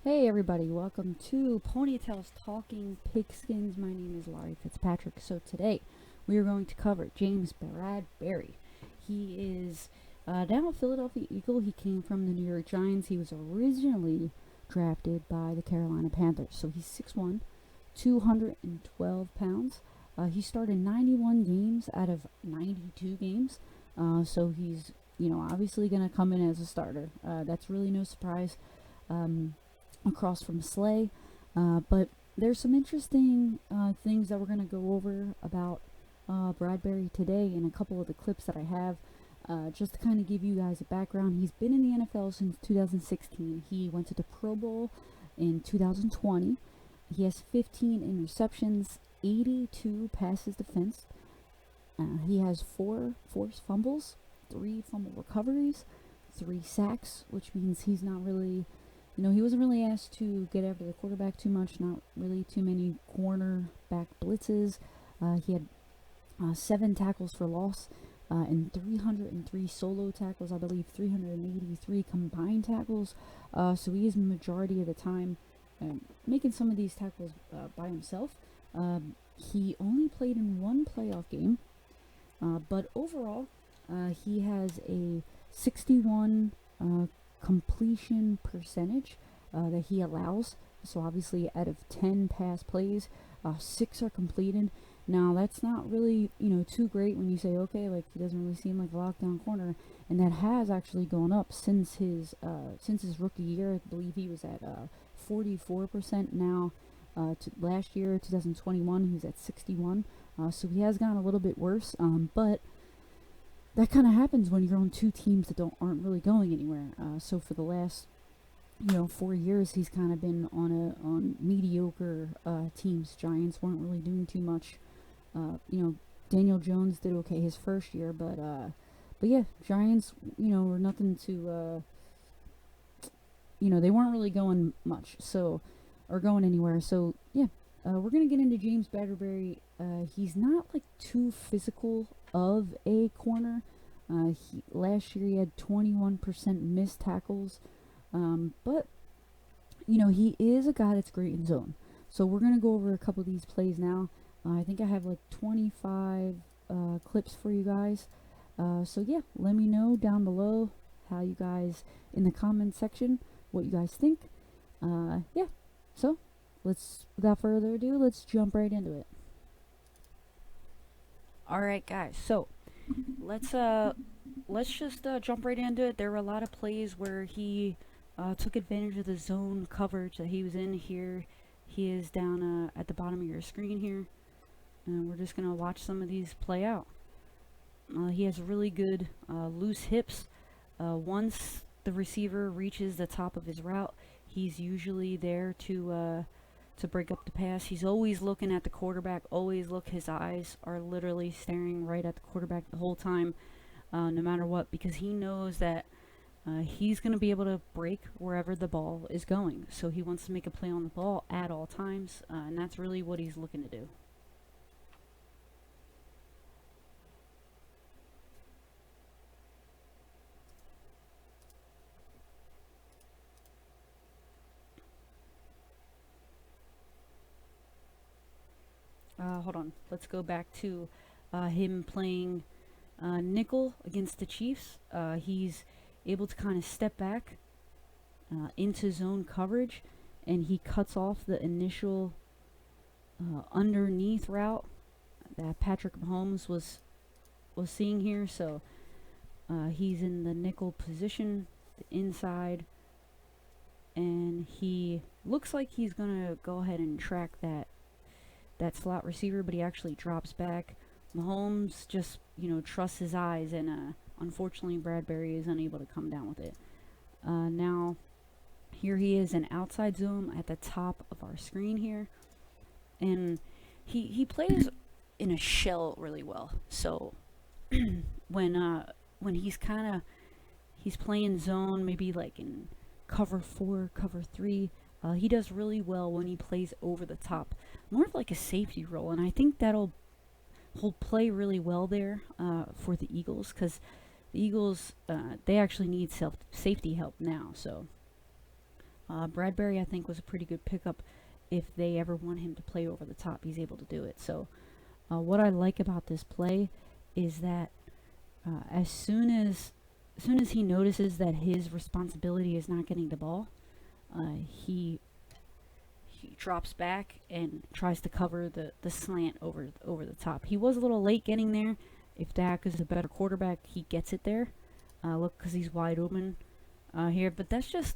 Hey everybody, welcome to Ponytails Talking Pigskins. My name is Laurie Fitzpatrick. So today we are going to cover James Bradberry. He is now a Philadelphia Eagle. He came from the New York Giants. He was originally drafted by the Carolina Panthers. So he's 6'1", 212 pounds. He started 91 games out of 92 games. So he's, obviously going to come in as a starter. That's really no surprise. Across from Slay. But there's some interesting things that we're going to go over about Bradberry today in a couple of the clips that I have. Just to kind of give you guys a background, he's been in the NFL since 2016. He went to the Pro Bowl in 2020. He has 15 interceptions, 82 passes defensed. He has 4 forced fumbles, 3 fumble recoveries, 3 sacks, which means he's not really, he wasn't really asked to get after the quarterback too much, not really too many cornerback blitzes. He had 7 tackles for loss and 303 solo tackles, I believe 383 combined tackles. So he is majority of the time making some of these tackles by himself. He only played in 1 playoff game, but overall he has a 61 completion percentage that he allows. So obviously out of 10 pass plays, 6 are completed. Now that's not really, too great when you say, okay, like he doesn't really seem like a lockdown corner, and that has actually gone up since his rookie year. I believe he was at 44% now. Last year, 2021, he was at 61. So he has gotten a little bit worse, but that kind of happens when you're on 2 teams that aren't really going anywhere. So for the last 4 years, he's kind of been on mediocre teams. Giants weren't really doing too much. Daniel Jones did okay his first year, but yeah, Giants were nothing to they weren't really going much, so, or going anywhere. So yeah, we're gonna get into James Bradberry. He's not like too physical of a corner. Last year he had 21% missed tackles, but he is a guy that's great in zone. So we're gonna go over a couple of these plays now. I think I have like 25 clips for you guys. So yeah, let me know down below how you guys, in the comment section, what you guys think. Yeah, so without further ado, let's jump right into it. All right, guys. So let's just jump right into it. There were a lot of plays where he took advantage of the zone coverage that he was in. Here he is down at the bottom of your screen here, and we're just gonna watch some of these play out. He has really good loose hips. Once the receiver reaches the top of his route, he's usually there to break up the pass. He's always looking at the quarterback. His eyes are literally staring right at the quarterback the whole time, no matter what, because he knows that he's going to be able to break wherever the ball is going. So he wants to make a play on the ball at all times, and that's really what he's looking to do. Hold on. Let's go back to him playing nickel against the Chiefs. He's able to kind of step back into zone coverage, and he cuts off the initial underneath route that Patrick Mahomes was seeing here. So he's in the nickel position, the inside, and he looks like he's gonna go ahead and track that slot receiver, but he actually drops back. Mahomes just, trusts his eyes, and unfortunately Bradberry is unable to come down with it. Now, here he is in outside zone at the top of our screen here, and he plays in a shell really well. So when he's playing zone, maybe like in cover 4, cover 3, he does really well when he plays over the top, more of like a safety role, and I think he'll play really well there for the Eagles, because the Eagles they actually need safety help now. So Bradberry, I think, was a pretty good pickup. If they ever want him to play over the top, he's able to do it. So what I like about this play is that as soon as he notices that his responsibility is not getting the ball, he drops back and tries to cover the slant over the top. He was a little late getting there. If Dak is a better quarterback, he gets it there. Look, because he's wide open here. But this is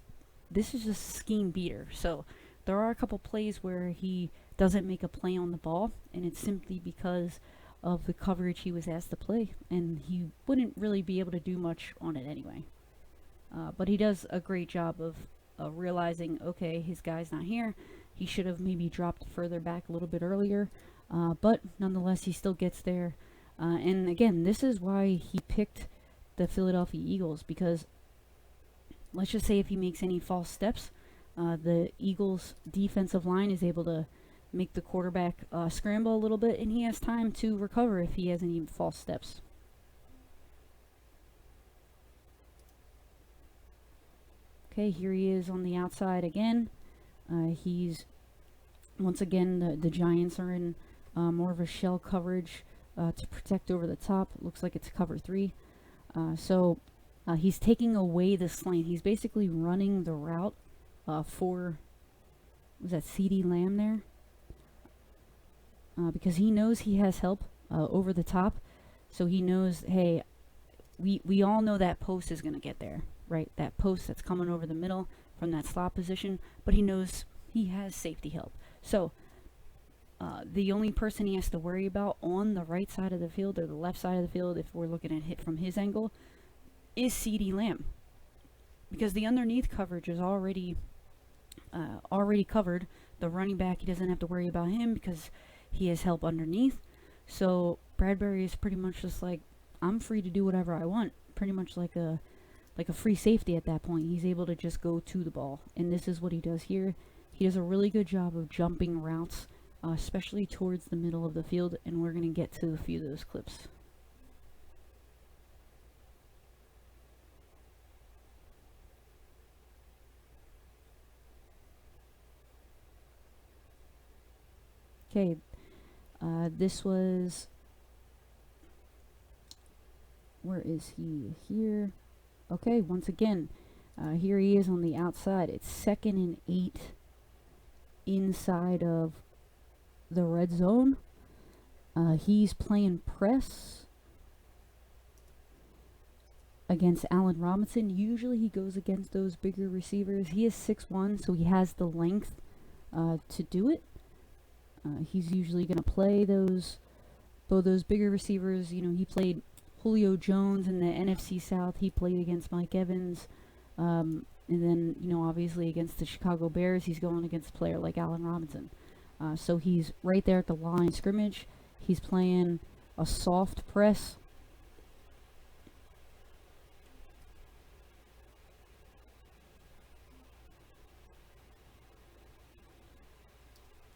just a scheme beater. So there are a couple plays where he doesn't make a play on the ball, and it's simply because of the coverage he was asked to play, and he wouldn't really be able to do much on it anyway. But he does a great job of realizing, okay, his guy's not here. He should have maybe dropped further back a little bit earlier, but nonetheless, he still gets there. And again, this is why he picked the Philadelphia Eagles, because let's just say if he makes any false steps, the Eagles' defensive line is able to make the quarterback scramble a little bit, and he has time to recover if he has any false steps. Okay, here he is on the outside again. He's, once again, the Giants are in more of a shell coverage to protect over the top. Looks like it's cover 3. So he's taking away the slant. He's basically running the route for, was that CD Lamb there? Because he knows he has help over the top. So he knows, hey, we all know that post is going to get there, right? That post that's coming over the middle from that slot position. But he knows he has safety help. So the only person he has to worry about on the right side of the field or the left side of the field, if we're looking at hit from his angle, is CD Lamb. Because the underneath coverage is already covered. The running back, he doesn't have to worry about him because he has help underneath. So Bradberry is pretty much just like, I'm free to do whatever I want. Pretty much like a free safety at that point. He's able to just go to the ball. And this is what he does here. He does a really good job of jumping routes, especially towards the middle of the field. And we're going to get to a few of those clips. Okay, this was, where is he? Here. Okay, once again, here he is on the outside. It's 2nd and 8 inside of the red zone. He's playing press against Allen Robinson. Usually he goes against those bigger receivers. He is 6'1", so he has the length to do it. He's usually going to play both those bigger receivers. You know, he played Julio Jones in the NFC South. He played against Mike Evans. And then, you know, obviously against the Chicago Bears, he's going against a player like Allen Robinson. So he's right there at the line of scrimmage. He's playing a soft press.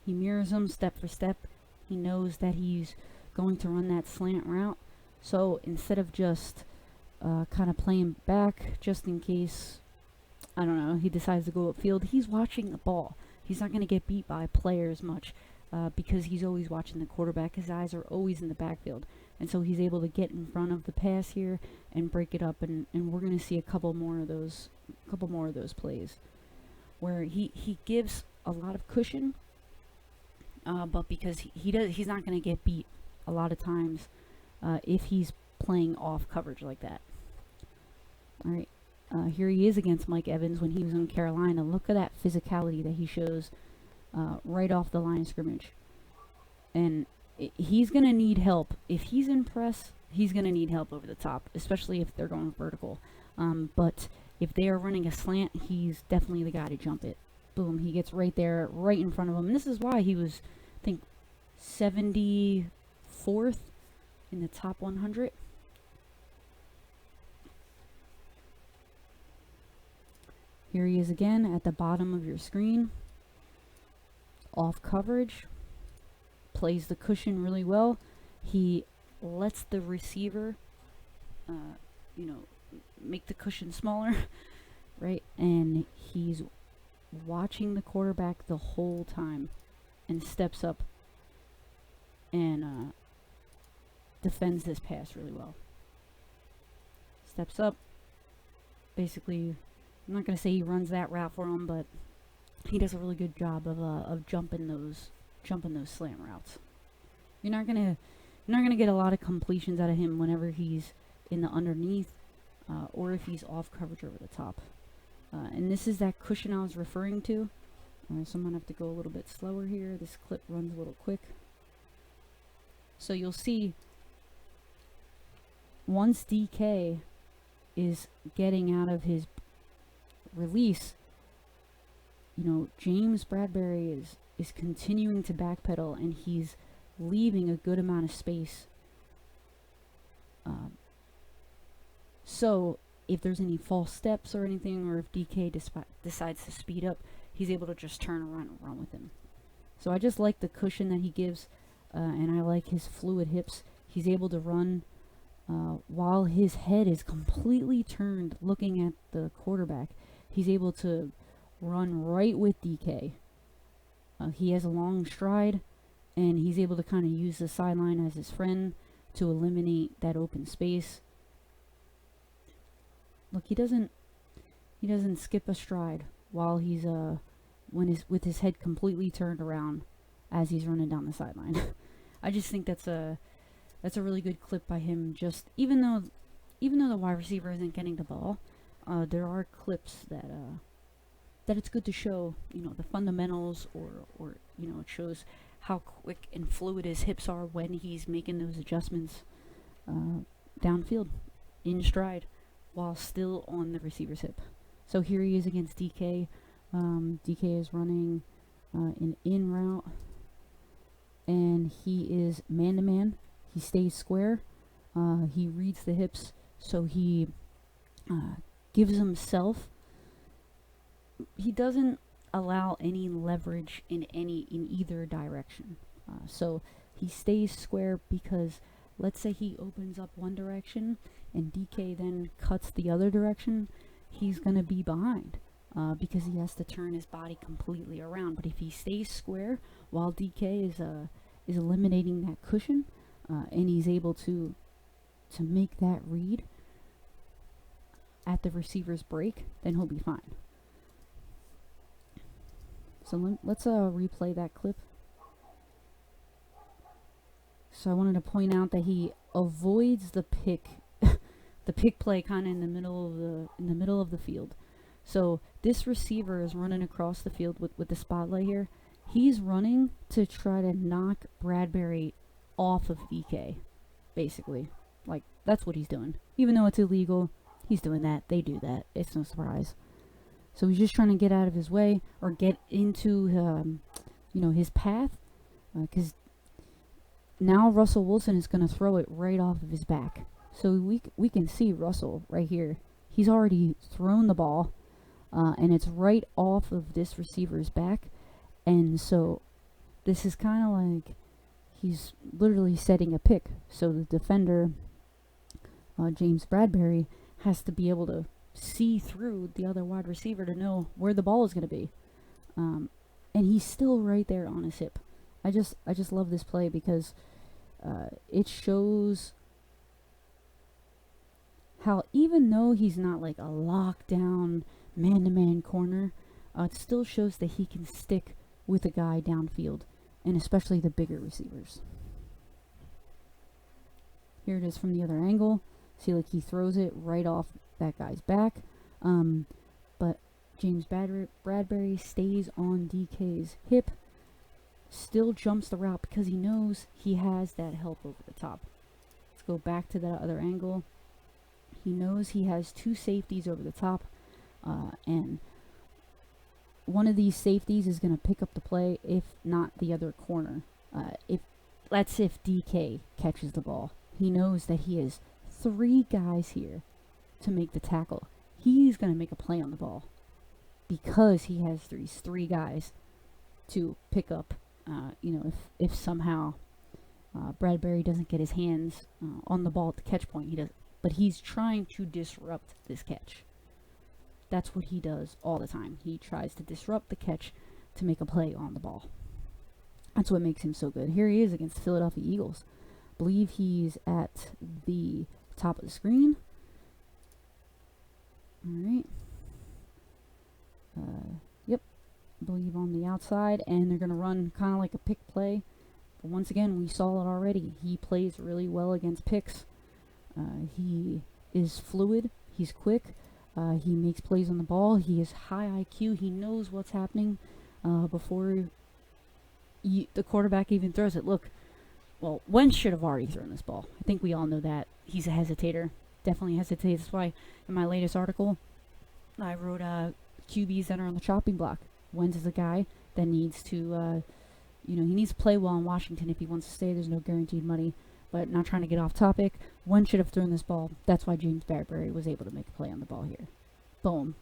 He mirrors him step for step. He knows that he's going to run that slant route. So instead of just kind of playing back just in case, I don't know, he decides to go upfield, he's watching the ball. He's not going to get beat by players much because he's always watching the quarterback. His eyes are always in the backfield. And so he's able to get in front of the pass here and break it up. And we're going to see a couple more of those plays where he gives a lot of cushion. But because he's not going to get beat a lot of times if he's playing off coverage like that. All right, here he is against Mike Evans when he was in Carolina. Look at that physicality that he shows right off the line of scrimmage. And he's going to need help. If he's in press, he's going to need help over the top, especially if they're going vertical. But if they are running a slant, he's definitely the guy to jump it. Boom, he gets right there, right in front of him. And this is why he was, I think, 74th in the top 100. Here he is again at the bottom of your screen. Off coverage. Plays the cushion really well. He lets the receiver, make the cushion smaller, right? And he's watching the quarterback the whole time and steps up and defends this pass really well. Steps up. Basically, I'm not going to say he runs that route for him, but he does a really good job of jumping those slant routes. You're not gonna get a lot of completions out of him whenever he's in the underneath, or if he's off coverage over the top. And this is that cushion I was referring to. So I'm gonna have to go a little bit slower here. This clip runs a little quick. So you'll see once DK is getting out of his release, James Bradberry is continuing to backpedal, and he's leaving a good amount of space. So if there's any false steps or anything, or if DK decides to speed up, he's able to just turn around and run with him. So I just like the cushion that he gives, and I like his fluid hips. He's able to run while his head is completely turned looking at the quarterback. He's able to run right with DK. He has a long stride, and he's able to kind of use the sideline as his friend to eliminate that open space. Look, he doesn't skip a stride while he's with his head completely turned around as he's running down the sideline. I just think that's a really good clip by him. Just even though the wide receiver isn't getting the ball, there are clips that it's good to show, the fundamentals, or it shows how quick and fluid his hips are when he's making those adjustments downfield in stride while still on the receiver's hip. So here he is against DK. DK is running an in route, and he is man-to-man. He stays square. He reads the hips, so he gives himself. He doesn't allow any leverage in either direction. So he stays square because let's say he opens up one direction and DK then cuts the other direction, he's going to be behind because he has to turn his body completely around. But if he stays square while DK is eliminating that cushion, and he's able to make that read at the receiver's break, then he'll be fine. So let's replay that clip. So I wanted to point out that he avoids the pick, the pick play kind of in the middle of the field. So this receiver is running across the field with the spotlight here. He's running to try to knock Bradberry off of DK, basically. Like, that's what he's doing. Even though it's illegal, he's doing that. They do that. It's no surprise. So he's just trying to get out of his way or get into, his path, because now Russell Wilson is going to throw it right off of his back. So we can see Russell right here. He's already thrown the ball, and it's right off of this receiver's back. And so this is kind of like he's literally setting a pick. So the defender, James Bradberry, has to be able to see through the other wide receiver to know where the ball is going to be. And he's still right there on his hip. I just love this play because it shows how even though he's not like a lockdown man-to-man corner, it still shows that he can stick with a guy downfield, and especially the bigger receivers. Here it is from the other angle. See, like, he throws it right off that guy's back. But James Bradberry stays on DK's hip, still jumps the route because he knows he has that help over the top. Let's go back to that other angle. He knows he has two safeties over the top, and one of these safeties is going to pick up the play, if not the other corner. If DK catches the ball, he knows that he has three guys here to make the tackle. He's going to make a play on the ball because he has these three guys to pick up. If somehow Bradberry doesn't get his hands on the ball at the catch point, he does. But he's trying to disrupt this catch. That's what he does all the time. He tries to disrupt the catch to make a play on the ball. That's what makes him so good. Here he is against the Philadelphia Eagles. Believe he's at the top of the screen. Alright. Yep. I believe on the outside, and they're going to run kind of like a pick play. But once again, we saw it already. He plays really well against picks. He is fluid. He's quick. He makes plays on the ball. He has high IQ. He knows what's happening before the quarterback even throws it. Look, well, Wentz should have already thrown this ball. I think we all know that. He's a hesitator. Definitely hesitates. That's why in my latest article, I wrote QBs that are on the chopping block. Wentz is a guy that needs to, he needs to play well in Washington if he wants to stay. There's no guaranteed money. But not trying to get off topic, Wentz should have thrown this ball. That's why James Bradberry was able to make a play on the ball here. Boom.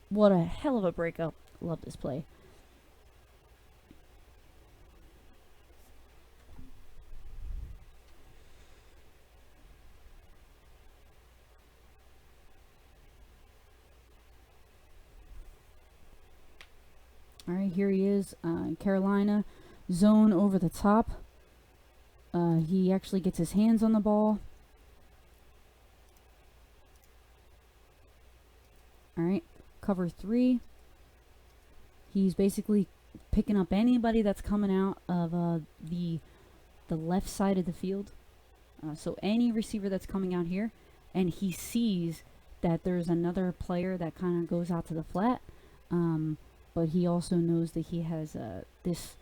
What a hell of a breakup. Love this play. Alright, here he is in Carolina. Zone over the top. He actually gets his hands on the ball. Alright, cover 3. He's basically picking up anybody that's coming out of the left side of the field. So any receiver that's coming out here, and he sees that there's another player that kind of goes out to the flat. But he also knows that he has it's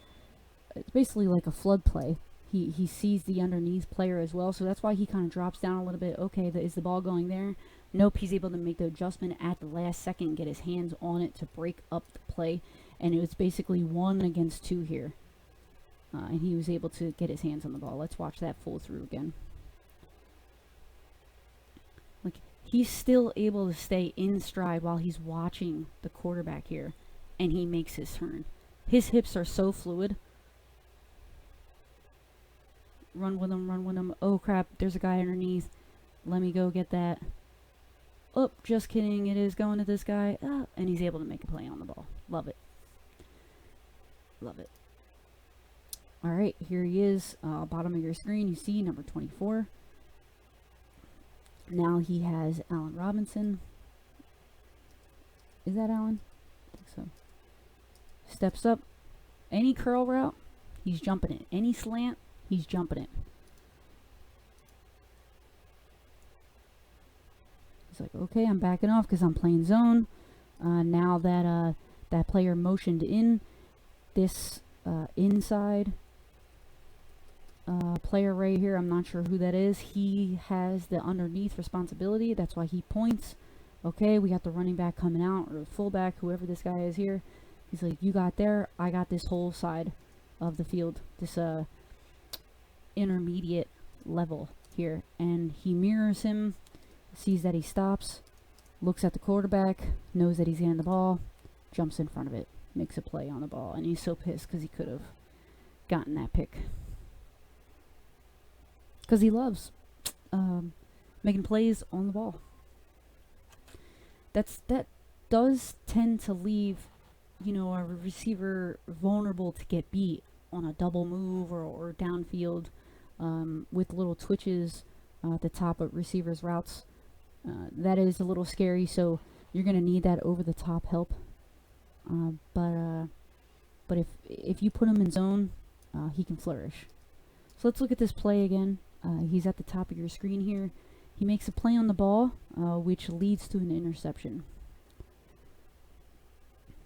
basically like a flood play. He sees the underneath player as well, so that's why he kind of drops down a little bit. Okay, is the ball going there? Nope, he's able to make the adjustment at the last second, get his hands on it to break up the play, and it was basically 1 against 2 here. And he was able to get his hands on the ball. Let's watch that full through again. Like, he's still able to stay in stride while he's watching the quarterback here, and he makes his turn. His hips are so fluid. Run with him, run with him. Oh crap, there's a guy underneath. Let me go get that. Oh, just kidding, it is going to this guy. And he's able to make a play on the ball. Love it. Love it. Alright, here he is. Bottom of your screen, you see number 24. Now he has Allen Robinson. Is that Allen? I think so. Steps up. Any curl route, he's jumping it. Any slant, he's jumping it. He's like, okay, I'm backing off because I'm playing zone. Now that that player motioned in, this inside player right here, I'm not sure who that is. He has the underneath responsibility. That's why he points. Okay, we got the running back coming out, or the fullback, whoever this guy is here. He's like, you got there, I got this whole side of the field, this intermediate level here. And he mirrors him, sees that he stops, looks at the quarterback, knows that he's getting the ball, jumps in front of it, makes a play on the ball. And he's so pissed because he could have gotten that pick. Because he loves making plays on the ball. That does tend to leave, a receiver vulnerable to get beat on a double move or downfield with little twitches at the top of receivers' routes. That is a little scary, so you're going to need that over-the-top help. But if you put him in zone, he can flourish. So let's look at this play again. He's at the top of your screen here. He makes a play on the ball, which leads to an interception.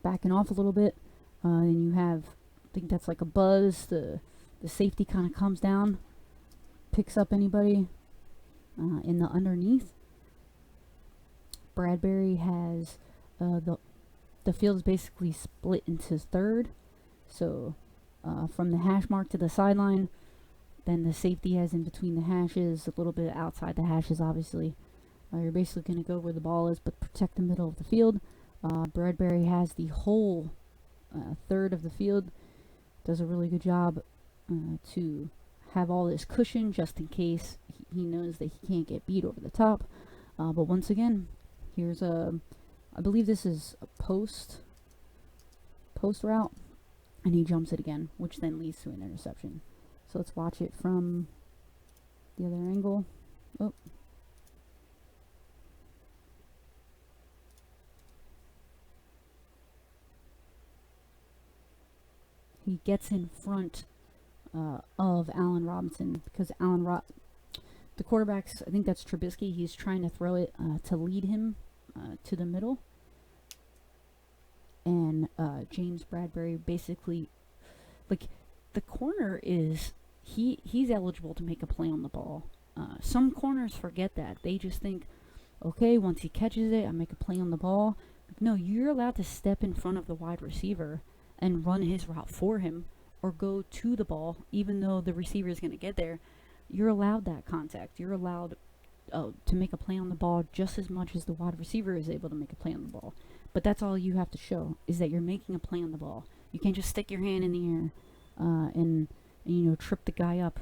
Backing off a little bit, and you have, I think that's like a buzz. The safety kind of comes down, picks up anybody in the underneath. Bradberry has the field is basically split into third. So from the hash mark to the sideline, then the safety has in between the hashes, a little bit outside the hashes, obviously. You're basically going to go where the ball is, but protect the middle of the field. Bradberry has the whole third of the field. Does a really good job to have all this cushion just in case he knows that he can't get beat over the top. But once again, here's a I believe this is a post route, and he jumps it again, which then leads to an interception. So let's watch it from the other angle. Oh. He gets in front of Allen Robinson, because the quarterbacks, I think that's Trubisky, he's trying to throw it to lead him to the middle. And James Bradberry basically, like, the corner is, he's eligible to make a play on the ball. Some corners forget that. They just think, okay, once he catches it, I make a play on the ball. No, you're allowed to step in front of the wide receiver and run his route for him, or go to the ball, even though the receiver is going to get there. You're allowed that contact. You're allowed to make a play on the ball just as much as the wide receiver is able to make a play on the ball. But that's all you have to show, is that you're making a play on the ball. You can't just stick your hand in the air and trip the guy up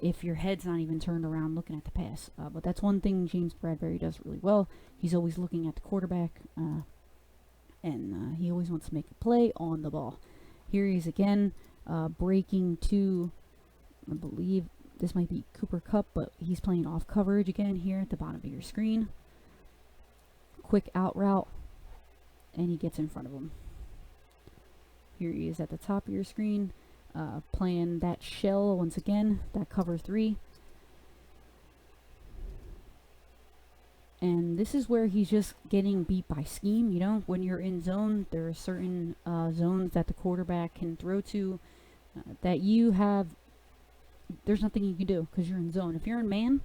if your head's not even turned around looking at the pass. But that's one thing James Bradberry does really well. He's always looking at the quarterback, and he always wants to make a play on the ball. Here he is again, breaking to, I believe this might be Cooper Kupp, but he's playing off coverage again here at the bottom of your screen. Quick out route, and he gets in front of him. Here he is at the top of your screen, playing that shell once again, that cover 3. And this is where he's just getting beat by scheme. You know, when you're in zone, there are certain zones that the quarterback can throw to that you have, there's nothing you can do because you're in zone. If you're in man,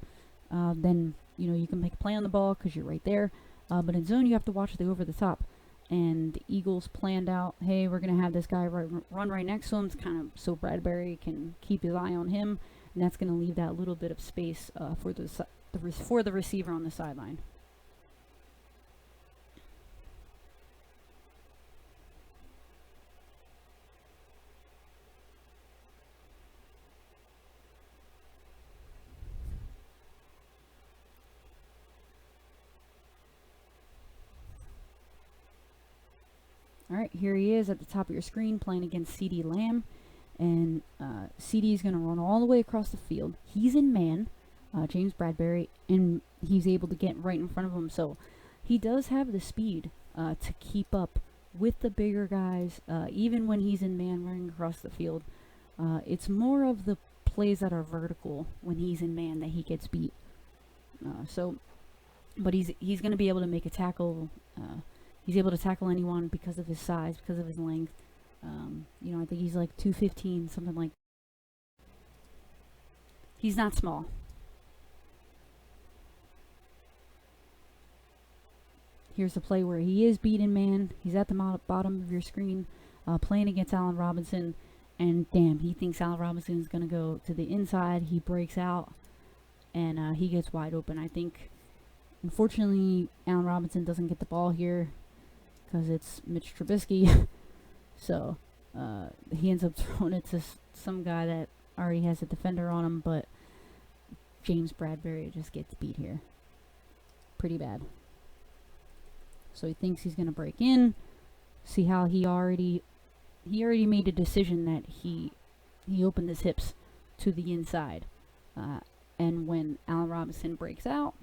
then you can make a play on the ball because you're right there. But in zone, you have to watch the over the top. And the Eagles planned out, hey, we're going to have this guy run right next to him. It's kind of so Bradberry can keep his eye on him, and that's going to leave that little bit of space for the receiver on the sideline. Alright, here he is at the top of your screen playing against CeeDee Lamb. And CeeDee is going to run all the way across the field. He's in man, James Bradberry, and he's able to get right in front of him. So he does have the speed to keep up with the bigger guys, even when he's in man running across the field. It's more of the plays that are vertical when he's in man that he gets beat. But he's going to be able to make a tackle. He's able to tackle anyone because of his size, because of his length. I think he's like 215, something like. He's not small. Here's the play where he is beaten man. He's at the bottom of your screen, playing against Allen Robinson. And damn, he thinks Allen Robinson is going to go to the inside. He breaks out, and he gets wide open. I think, unfortunately, Allen Robinson doesn't get the ball here because it's Mitch Trubisky. So he ends up throwing it to some guy that already has a defender on him, but James Bradberry just gets beat here pretty bad. So he thinks he's going to break in. See how he already made a decision that he opened his hips to the inside. And when Allen Robinson breaks out,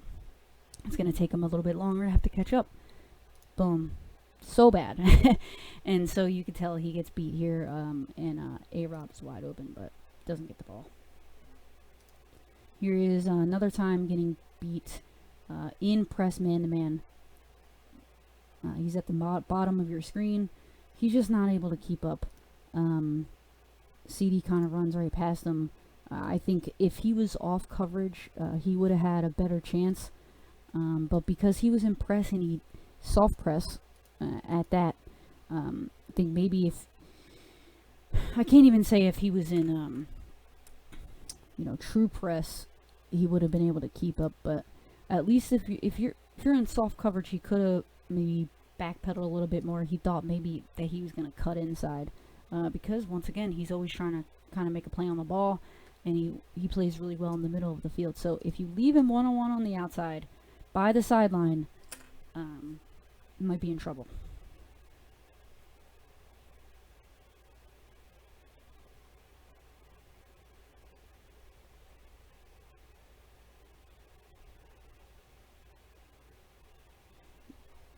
it's going to take him a little bit longer to have to catch up. Boom. So bad. And so you can tell he gets beat here, and A-Rob's wide open, but doesn't get the ball. Here is another time getting beat in press man-to-man. He's at the bottom of your screen. He's just not able to keep up. CeeDee kind of runs right past him. I think if he was off coverage, he would have had a better chance. But because he was in press and he soft press at that, I think maybe if I can't even say if he was in true press, he would have been able to keep up. But at least if you're in soft coverage, he could have maybe backpedaled a little bit more. He thought maybe that he was going to cut inside, because once again he's always trying to kind of make a play on the ball, and he plays really well in the middle of the field. So if you leave him one-on-one on the outside by the sideline, might be in trouble.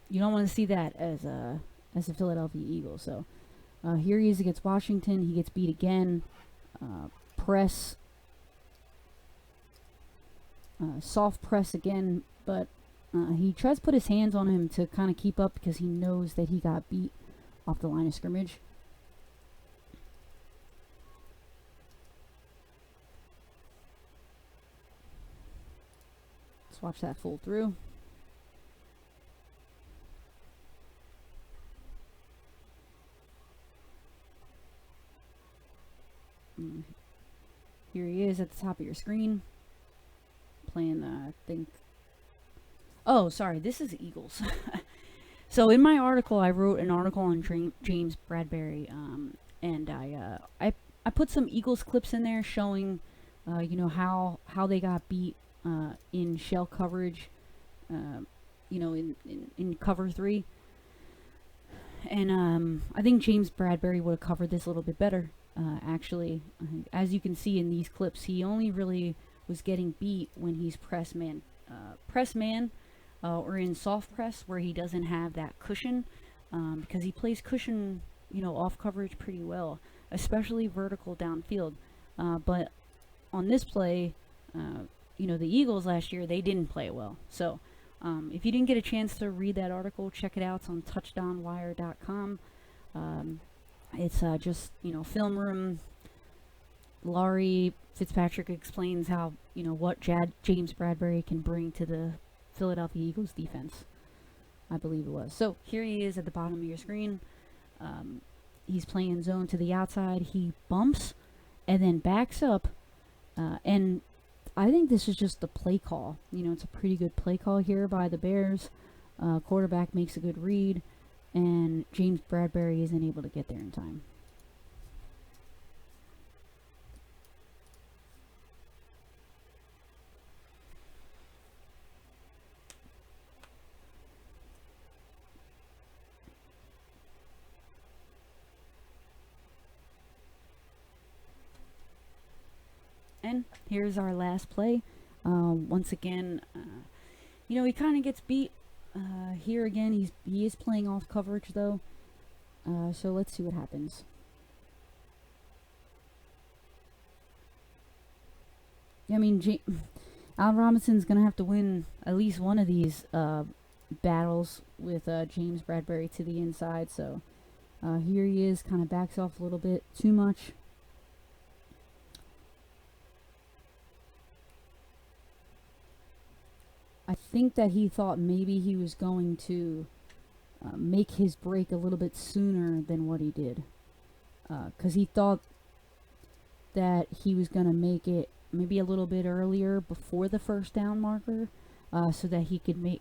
You don't want to see that as a Philadelphia Eagle. So here he is against Washington. He gets beat again. Press, soft press again, but he tries to put his hands on him to kind of keep up because he knows that he got beat off the line of scrimmage. Let's watch that full through. Here he is at the top of your screen, playing, I think... Oh, sorry, this is Eagles. So in my article, I wrote an article on James Bradberry, and I put some Eagles clips in there showing, you know, how they got beat in shell coverage, you know, in cover 3. And I think James Bradberry would have covered this a little bit better. Actually, as you can see in these clips, he only really was getting beat when he's press man, or in soft press where he doesn't have that cushion, because he plays cushion, you know, off coverage pretty well, especially vertical downfield. But on this play, you know, the Eagles last year, they didn't play well. So if you didn't get a chance to read that article, check it out. It's on touchdownwire.com. It's just, you know, film room. Laurie Fitzpatrick explains how, you know, what James Bradberry can bring to the Philadelphia Eagles defense, I believe it was. So here he is at the bottom of your screen. He's playing zone to the outside. He bumps and then backs up. And I think this is just the play call. You know, it's a pretty good play call here by the Bears. Quarterback makes a good read, and James Bradberry isn't able to get there in time. And here's our last play. Once again, you know, he kind of gets beat. Here again, he is playing off coverage though. So let's see what happens. I mean, Allen Robinson's gonna have to win at least one of these battles with James Bradberry to the inside. So here he is, kind of backs off a little bit too much. I think that he thought maybe he was going to make his break a little bit sooner than what he did. Because he thought that he was going to make it maybe a little bit earlier before the first down marker, so that he could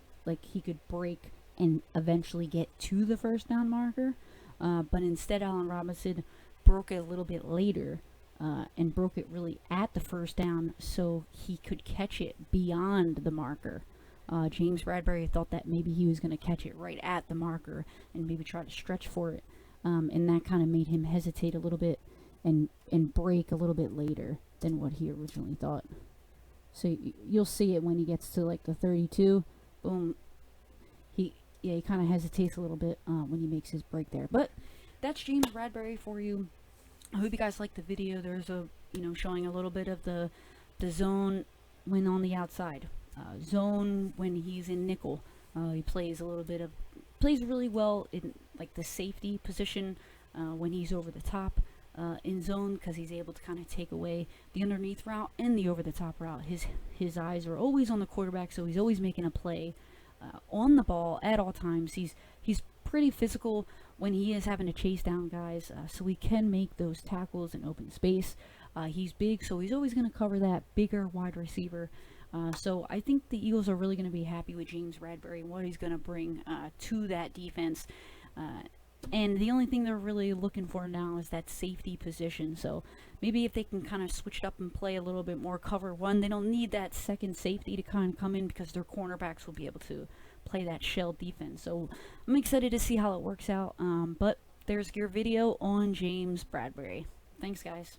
he could break and eventually get to the first down marker. But instead, Allen Robinson broke it a little bit later, and broke it really at the first down so he could catch it beyond the marker. James Bradberry thought that maybe he was going to catch it right at the marker and maybe try to stretch for it, and that kind of made him hesitate a little bit and break a little bit later than what he originally thought. So you'll see it when he gets to like the 32. Boom. He kind of hesitates a little bit when he makes his break there. But that's James Bradberry for you. I hope you guys liked the video. There's a, you know, showing a little bit of the zone when on the outside. Zone when he's in nickel. He plays really well in like the safety position when he's over the top. In zone, because he's able to kind of take away the underneath route and the over the top route. His eyes are always on the quarterback, so he's always making a play on the ball at all times. He's pretty physical when he is having to chase down guys, so he can make those tackles in open space. He's big, so he's always going to cover that bigger wide receiver. So I think the Eagles are really going to be happy with James Bradberry and what he's going to bring to that defense. And the only thing they're really looking for now is that safety position. So maybe if they can kind of switch it up and play a little bit more cover one, they don't need that second safety to kind of come in because their cornerbacks will be able to play that shell defense. So I'm excited to see how it works out. But there's your video on James Bradberry. Thanks, guys.